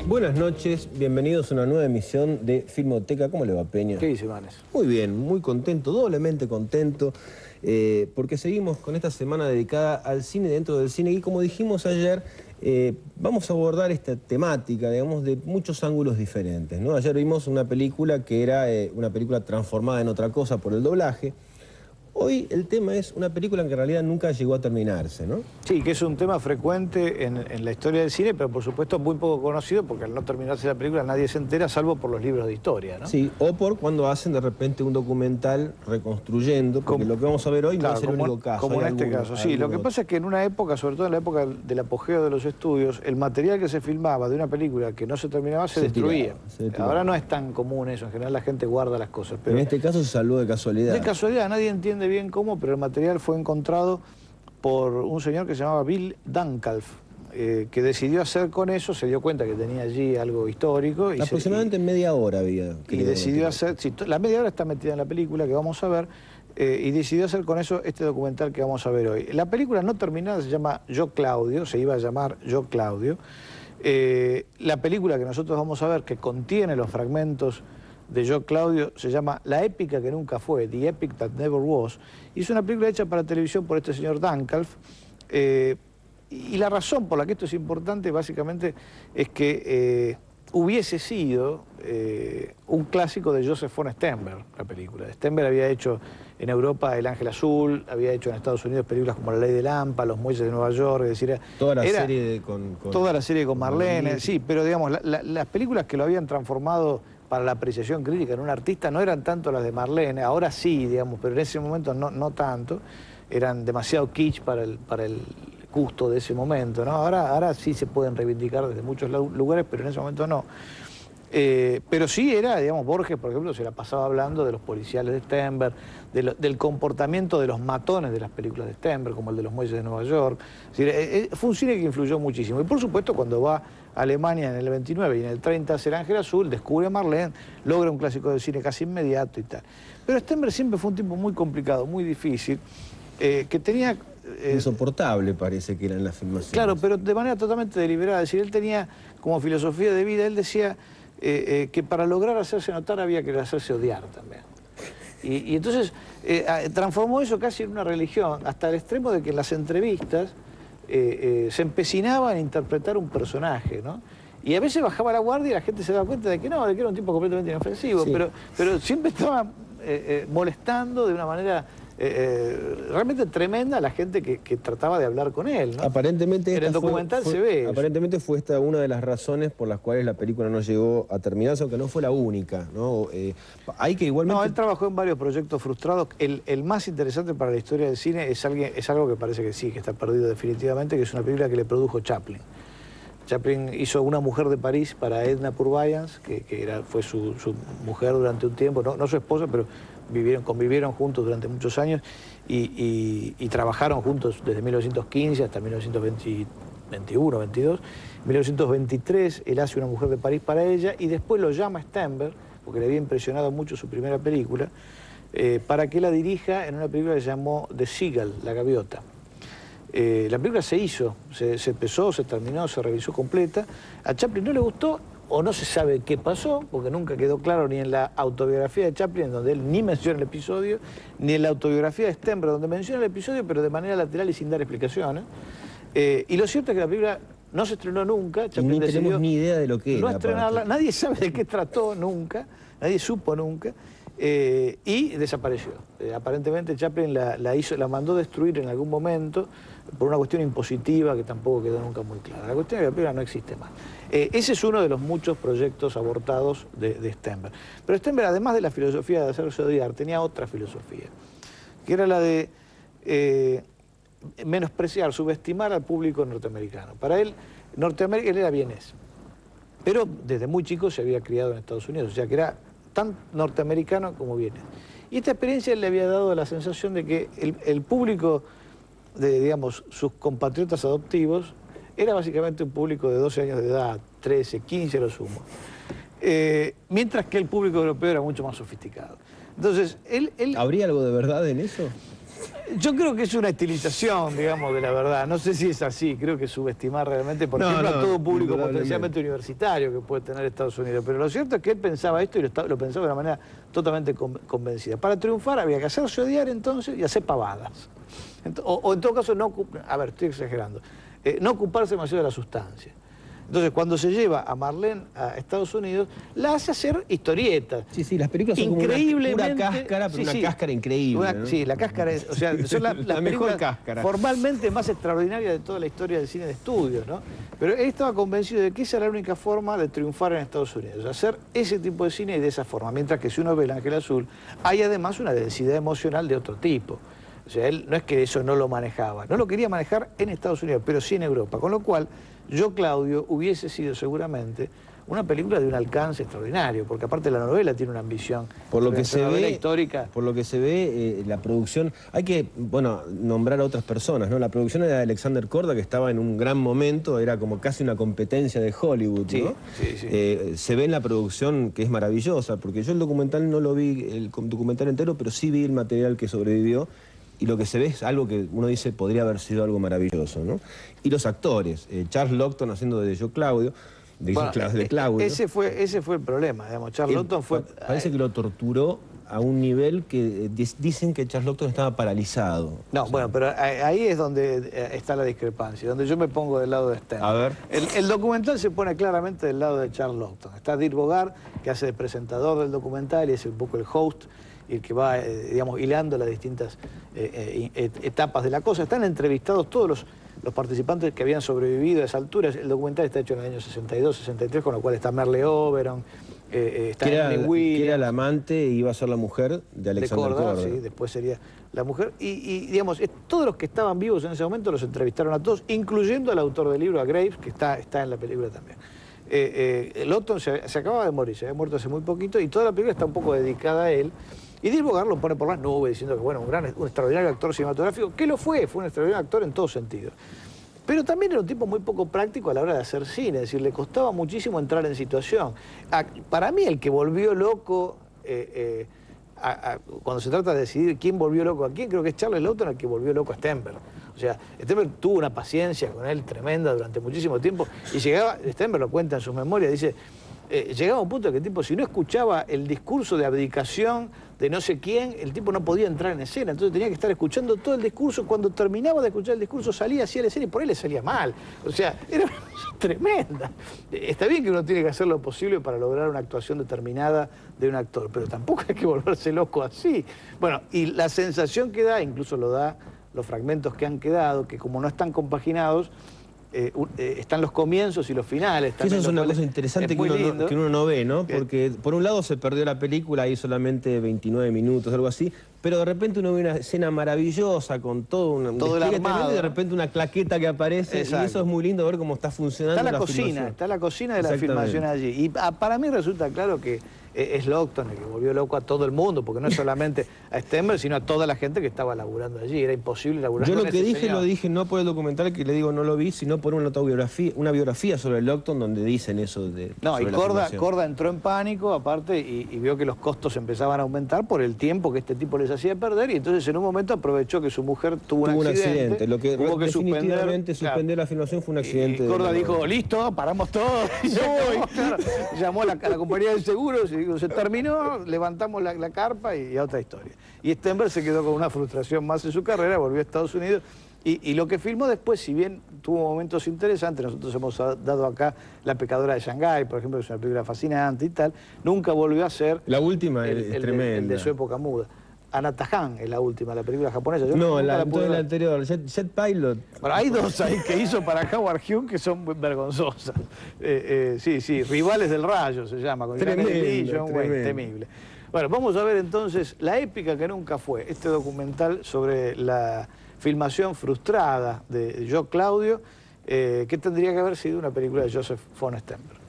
Buenas noches, bienvenidos a una nueva emisión de Filmoteca. ¿Cómo le va, Peña? ¿Qué dice, Manes? Muy bien, muy contento, doblemente contento, porque seguimos con esta semana dedicada al cine dentro del cine y como dijimos ayer, vamos a abordar esta temática, digamos, de muchos ángulos diferentes, ¿no? Ayer vimos una película que era una película transformada en otra cosa por el doblaje. Hoy el tema es una película que en realidad nunca llegó a terminarse, ¿no? Sí, que es un tema frecuente en la historia del cine, pero por supuesto muy poco conocido, porque al no terminarse la película nadie se entera, salvo por los libros de historia, ¿no? Sí, o por cuando hacen de repente un documental reconstruyendo, porque lo que vamos a ver hoy no es el único caso. Como en este caso, sí. Lo que pasa es que en una época, sobre todo en la época del apogeo de los estudios, el material que se filmaba de una película que no se terminaba se destruía. Ahora no es tan común eso, en general la gente guarda las cosas. Pero en este caso se salvó de casualidad. De casualidad, nadie entiende bien cómo, pero el material fue encontrado por un señor que se llamaba Bill Duncalf, que decidió hacer con eso, se dio cuenta que tenía allí algo histórico. Y aproximadamente media hora había. Y decidió hacer, sí, la media hora está metida en la película que vamos a ver, y decidió hacer con eso este documental que vamos a ver hoy. La película no terminada se llama Yo Claudio, se iba a llamar Yo Claudio. La película que nosotros vamos a ver, que contiene los fragmentos de Yo Claudio, se llama La épica que nunca fue, The Epic That Never Was, y es una película hecha para televisión por este señor Duncalf, y la razón por la que esto es importante básicamente es que hubiese sido un clásico de Joseph von Sternberg, la película. Sternberg había hecho en Europa El Ángel Azul, había hecho en Estados Unidos películas como La Ley de Lampa, Los Muelles de Nueva York, es decir, toda la serie toda la serie con Marlene, sí, pero digamos, las películas que lo habían transformado para la apreciación crítica en un artista no eran tanto las de Marlene, ahora sí, digamos, pero en ese momento no tanto, eran demasiado kitsch para el gusto de ese momento, ¿no? Ahora sí se pueden reivindicar desde muchos lugares, pero en ese momento no. Pero sí era, digamos, Borges, por ejemplo, se la pasaba hablando de los policiales de Sternberg, del comportamiento de los matones de las películas de Sternberg, como el de Los Muelles de Nueva York. Es decir, fue un cine que influyó muchísimo. Y por supuesto, cuando va a Alemania en el 29 y en el 30 hace El Ángel Azul, descubre a Marlene, logra un clásico de cine casi inmediato y tal. Pero Sternberg siempre fue un tipo muy complicado, muy difícil, que tenía... insoportable parece que era en la filmación. Claro, pero de manera totalmente deliberada. Es decir, él tenía como filosofía de vida, él decía que para lograr hacerse notar había que hacerse odiar también. Y entonces transformó eso casi en una religión, hasta el extremo de que en las entrevistas se empecinaba en interpretar un personaje, ¿no? Y a veces bajaba la guardia y la gente se daba cuenta de que no, de que era un tipo completamente inofensivo, sí. pero siempre estaba molestando de una manera... realmente tremenda la gente que trataba de hablar con él, ¿no? Aparentemente en el documental se ve eso. Aparentemente fue esta una de las razones por las cuales la película no llegó a terminarse, aunque no fue la única, ¿no? Hay que igualmente... No, él trabajó en varios proyectos frustrados. El más interesante para la historia del cine es algo que parece que sí, que está perdido definitivamente, que es una película que le produjo Chaplin. Chaplin hizo Una mujer de París para Edna Purviance, que fue su mujer durante un tiempo, no su esposa, pero convivieron juntos durante muchos años y trabajaron juntos desde 1915 hasta 1921, 22. En 1923 él hace Una mujer de París para ella y después lo llama Sternberg, porque le había impresionado mucho su primera película, para que la dirija en una película que se llamó The Seagull, La Gaviota. La película se hizo, se empezó, se terminó, se revisó completa. A Chaplin no le gustó, o no se sabe qué pasó, porque nunca quedó claro ni en la autobiografía de Chaplin, donde él ni menciona el episodio, ni en la autobiografía de Sternberg, donde menciona el episodio, pero de manera lateral y sin dar explicaciones. Y lo cierto es que la película no se estrenó nunca. Chaplin ni tenemos ni idea de lo que era. No estrenarla, nadie sabe de qué trató nunca, nadie supo nunca. Y desapareció. Aparentemente Chaplin la mandó destruir en algún momento por una cuestión impositiva que tampoco quedó nunca muy clara. La cuestión es que la película no existe más. Ese es uno de los muchos proyectos abortados de Sternberg. Pero Sternberg, además de la filosofía de hacerse odiar, tenía otra filosofía, que era la de menospreciar, subestimar al público norteamericano. Para él, Norteamérica, él era vienés, pero desde muy chico se había criado en Estados Unidos, o sea que era tan norteamericano como vienés. Y esta experiencia le había dado la sensación de que el público de, digamos, sus compatriotas adoptivos era básicamente un público de 12 años de edad, 13, 15 a lo sumo. Mientras que el público europeo era mucho más sofisticado. Entonces, él... ¿Habría algo de verdad en eso? Yo creo que es una estilización, digamos, de la verdad. No sé si es así, creo que es subestimar realmente, por ejemplo, a todo público potencialmente universitario que puede tener Estados Unidos. Pero lo cierto es que él pensaba esto y lo pensaba de una manera totalmente convencida. Para triunfar había que hacerse odiar entonces y hacer pavadas. O en todo caso, a ver, estoy exagerando, no ocuparse demasiado de la sustancia. Entonces, cuando se lleva a Marlene a Estados Unidos, la hace hacer historietas. Sí, sí, las películas son como una cáscara, pero una cáscara increíble, ¿no? Sí, la cáscara es, o sea, son las mejor cáscara formalmente más extraordinarias de toda la historia del cine de estudios, ¿no? Pero él estaba convencido de que esa era la única forma de triunfar en Estados Unidos, hacer ese tipo de cine y de esa forma. Mientras que si uno ve El Ángel Azul, hay además una densidad emocional de otro tipo. O sea, él no es que eso no lo manejaba, no lo quería manejar en Estados Unidos, pero sí en Europa. Con lo cual, Yo, Claudio, hubiese sido seguramente una película de un alcance extraordinario, porque aparte la novela tiene una ambición. Por lo que se ve, histórica. Por lo que se ve, la producción, hay que, bueno, nombrar a otras personas, ¿no? La producción era de Alexander Korda, que estaba en un gran momento, era como casi una competencia de Hollywood, ¿no? Sí. Se ve en la producción que es maravillosa, porque yo el documental no lo vi, el documental entero, pero sí vi el material que sobrevivió. Y lo que se ve es algo que uno dice podría haber sido algo maravilloso, ¿no? Y los actores, Charles Laughton haciendo de Yo, Claudio, de Claudio. Ese fue el problema, digamos. Charles Laughton fue... Parece que lo torturó a un nivel que dicen que Charles Laughton estaba paralizado. No, bueno, pero ahí es donde está la discrepancia, donde yo me pongo del lado de Stern. A ver. El documental se pone claramente del lado de Charles Laughton. Está Dirk Bogarde, que hace de presentador del documental y es un poco el host, y el que va, digamos, hilando las distintas etapas de la cosa. Están entrevistados todos los participantes que habían sobrevivido a esa altura. El documental está hecho en el año 62, 63, con lo cual está Merle Oberon, está Evelyn Williams. Que era la amante y iba a ser la mujer de Alexander Korda. Sí, después sería la mujer. Y digamos, todos los que estaban vivos en ese momento los entrevistaron a todos, incluyendo al autor del libro, a Graves, que está en la película también. Laughton se acababa de morir, se había muerto hace muy poquito, y toda la película está un poco dedicada a él. Y Dirk Bogarde lo pone por las nubes diciendo que, bueno, un extraordinario actor cinematográfico, que lo fue un extraordinario actor en todos sentidos. Pero también era un tipo muy poco práctico a la hora de hacer cine, es decir, le costaba muchísimo entrar en situación. Para mí el que volvió loco, cuando se trata de decidir quién volvió loco a quién, creo que es Charles Laughton el que volvió loco a Stenberg. O sea, Stenberg tuvo una paciencia con él tremenda durante muchísimo tiempo, y Stenberg lo cuenta en sus memorias, dice... llegaba a un punto que el tipo, si no escuchaba el discurso de abdicación de no sé quién, el tipo no podía entrar en escena, entonces tenía que estar escuchando todo el discurso. Cuando terminaba de escuchar el discurso salía hacia la escena y por ahí le salía mal. O sea, era una cosa tremenda. Está bien que uno tiene que hacer lo posible para lograr una actuación determinada de un actor, pero tampoco hay que volverse loco así. Bueno, y la sensación que da, incluso lo da los fragmentos que han quedado, que como no están compaginados, están los comienzos y los finales. Eso es una cosa interesante que uno no ve, ¿no? Porque por un lado se perdió la película, hay solamente 29 minutos, algo así, pero de repente uno ve una escena maravillosa con todo el armado, y de repente una claqueta que aparece. Exacto. Y eso es muy lindo ver cómo está funcionando la cocina. Está la cocina de la filmación allí. Y para mí resulta claro que es Laughton el que volvió loco a todo el mundo, porque no es solamente a Stenberg, sino a toda la gente que estaba laburando allí. Era imposible laburar. Yo lo que dije, lo dije no por el documental, que le digo no lo vi, sino por una autobiografía, una biografía sobre Laughton donde dicen eso de... No, y Korda entró en pánico, aparte, y vio que los costos empezaban a aumentar por el tiempo que este tipo les hacía perder, y entonces en un momento aprovechó que su mujer tuvo un accidente. Lo que tuvo que suspender la filmación fue un accidente. Y Korda dijo, listo, paramos todo, y yo voy. Claro, llamó a la compañía de seguros y se terminó, levantamos la carpa y a otra historia. Y Stenberg se quedó con una frustración más en su carrera, volvió a Estados Unidos, y lo que filmó después, si bien tuvo momentos interesantes, nosotros hemos dado acá La pecadora de Shanghái, por ejemplo, que es una película fascinante y tal, nunca volvió a ser... La última es tremenda. El de su época muda. Anatahan es la última, la película japonesa. La anterior, Jet Pilot. Bueno, hay dos ahí que hizo para Howard Hughes que son vergonzosas. Sí, Rivales del Rayo se llama, con John Wayne, temible. Bueno, vamos a ver entonces La épica que nunca fue, este documental sobre la filmación frustrada de Yo, Claudio, que tendría que haber sido una película de Joseph von Sternberg.